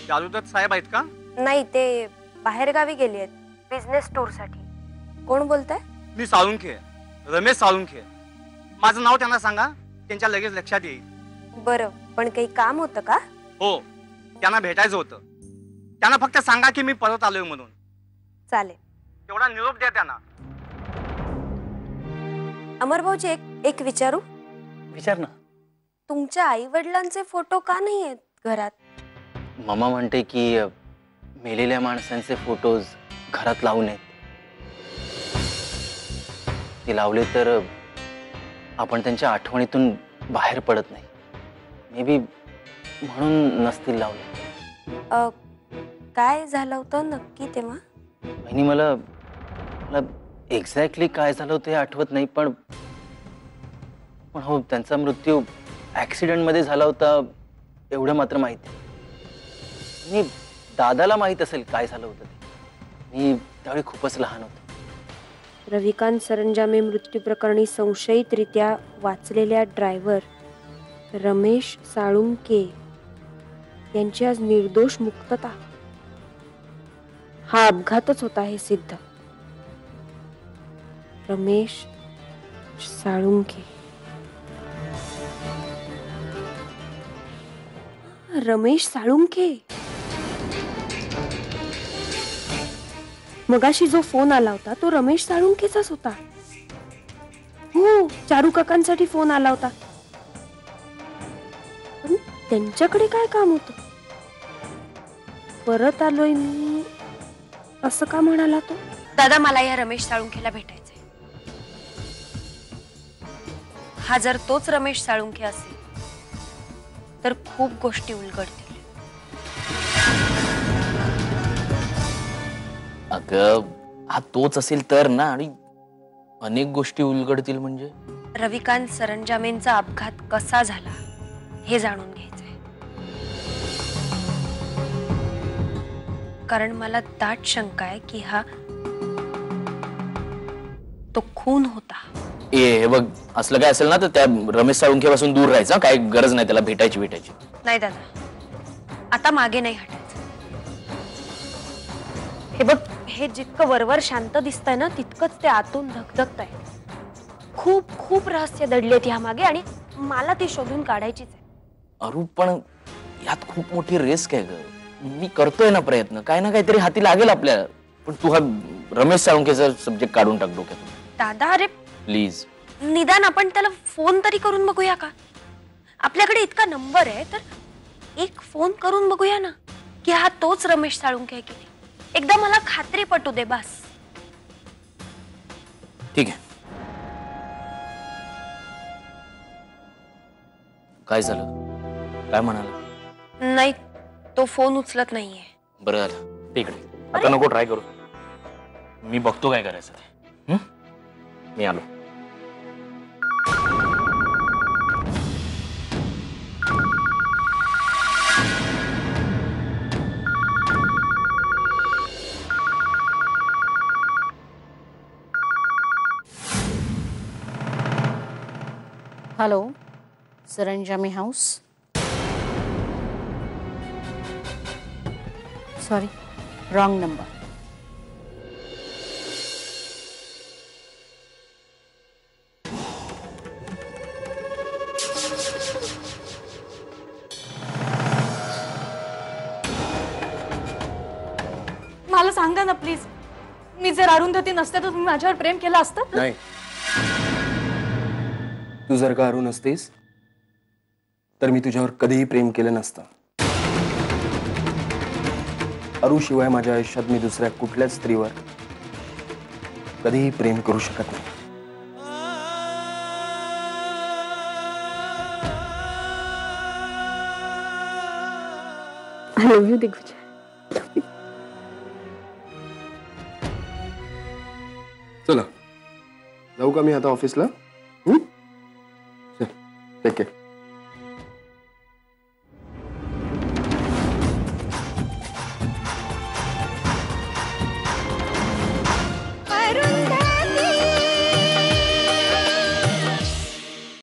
जालूदत्त साहेब आहेत का? नाही, ते बाहेर गावी गेले आहेत बिझनेस टूर साठी. कोण बोलताय? मी साळुंखे, रमेश साळुंखे. माझं नाव त्यांना सांगा, त्यांच्या लगेच लक्षात येईल. बरं, पण काही काम होतं का? हो, त्यांना भेटायचं होतं. त्यांना फक्त सांगा की मी परत आलोय म्हणून. चालेल. तेवढा निरोप द्या त्यांना. अमर भाऊजी, एक विचारू? विचार ना. तुमच्या आई वडिलांचे फोटो का नाही आहेत घरात? मामा म्हणते की मेलेल्या माणसांचे फोटोज घरात लावू नयेत. ते लावले तर आपण त्यांच्या आठवणीतून बाहेर पडत नाही. मे बी म्हणून नसतील लावले. काय झालं होतं नक्की तेव्हा? आणि मला एक्झॅक्टली काय झालं होतं हे आठवत नाही, पण हो, त्यांचा मृत्यू ऍक्सिडेंट मध्ये झाला होता एवढं मात्र माहिती. मी दादाला माहित असेल काय झालं होतं ते. मी त्यावेळी खूपच लहान होतो. रविकांत सरंजामे मृत्यू प्रकरणी संशयितरित्या वाचलेल्या ड्रायव्हर रमेश साळुंके यांची आज निर्दोष मुक्तता. हा अपघातच होता हे सिद्ध. रमेश साळुंके. रमेश साळुंके. मगाशी जो फोन आला होता तो रमेश साळुंकेचाच होता. हो, चारू काकांसाठी फोन आला होता. पण त्यांच्याकडे काय काम होतं? परत आलोय मी असं का म्हणाला तो? दादा, मला या रमेश साळुंखेला भेटायचंय. हा जर तोच रमेश साळुंखे असेल तर खूप गोष्टी उलगडतील. अगं, हा तोच असेल तर ना, आणि अनेक गोष्टी उलगडतील म्हणजे. रविकांत सरंजामेंचा अपघात कसा झाला हे जाणून घ्यायचंय. कारण मला दाट शंका आहे की हा तो खून होता. हे बघ, असलं काय असेल ना तर त्या रमेश साळुंखे पासून दूर राहायचं. काय गरज नाही त्याला भेटायची. नाही दादा, आता मागे नाही हटायचं. हे बघ, हे जितकं वरवर शांत दिसतंय ना तितकंच ते आतून धगधगतंय. खूप खूप रहस्य दडलेत ह्या मागे आणि मला ती शोधून काढायचीच आहे. अरू, पण यात खूप मोठी रिस्क आहे ग. मी करतोय ना प्रयत्न, काय ना काहीतरी हाती लागेल आपल्याला. पण तू हा रमेश साळुंखेचा सब्जेक्ट काढून टाक डोक्यातून. दादा, अरे प्लीज. निदान आपण त्याला फोन तरी करून बघूया का? आपल्याकडे इतका नंबर आहे तर एक फोन करून बघूया ना की हा तोच रमेश साळुंखे आहे की नाही. एकदा मला खात्री पटू दे बस. ठीक आहे. काय झालं? काय म्हणाला? नाही, तो फोन उचलत नाहीये. बरं झालं. तिकडे आता नको ट्राय करू. मी बघतो काय करायचं ते. मी आलो. Hello, Saranjami house. Sorry, wrong number. मला सांगा ना प्लीज, मी जर अरुंधती नसते तर तुम्ही माझ्यावर प्रेम केलं असतं? नाही. तू जर का अरुण असतेस तर मी तुझ्यावर कधीही प्रेम केलं नसतं. अरू शिवाय माझ्या आयुष्यात मी दुसऱ्या कुठल्याच स्त्रीवर कधीही प्रेम करू शकत नाही. I love you, Digvijay. चला, जाऊ का मी आता ऑफिसला? चल, ठीक आहे.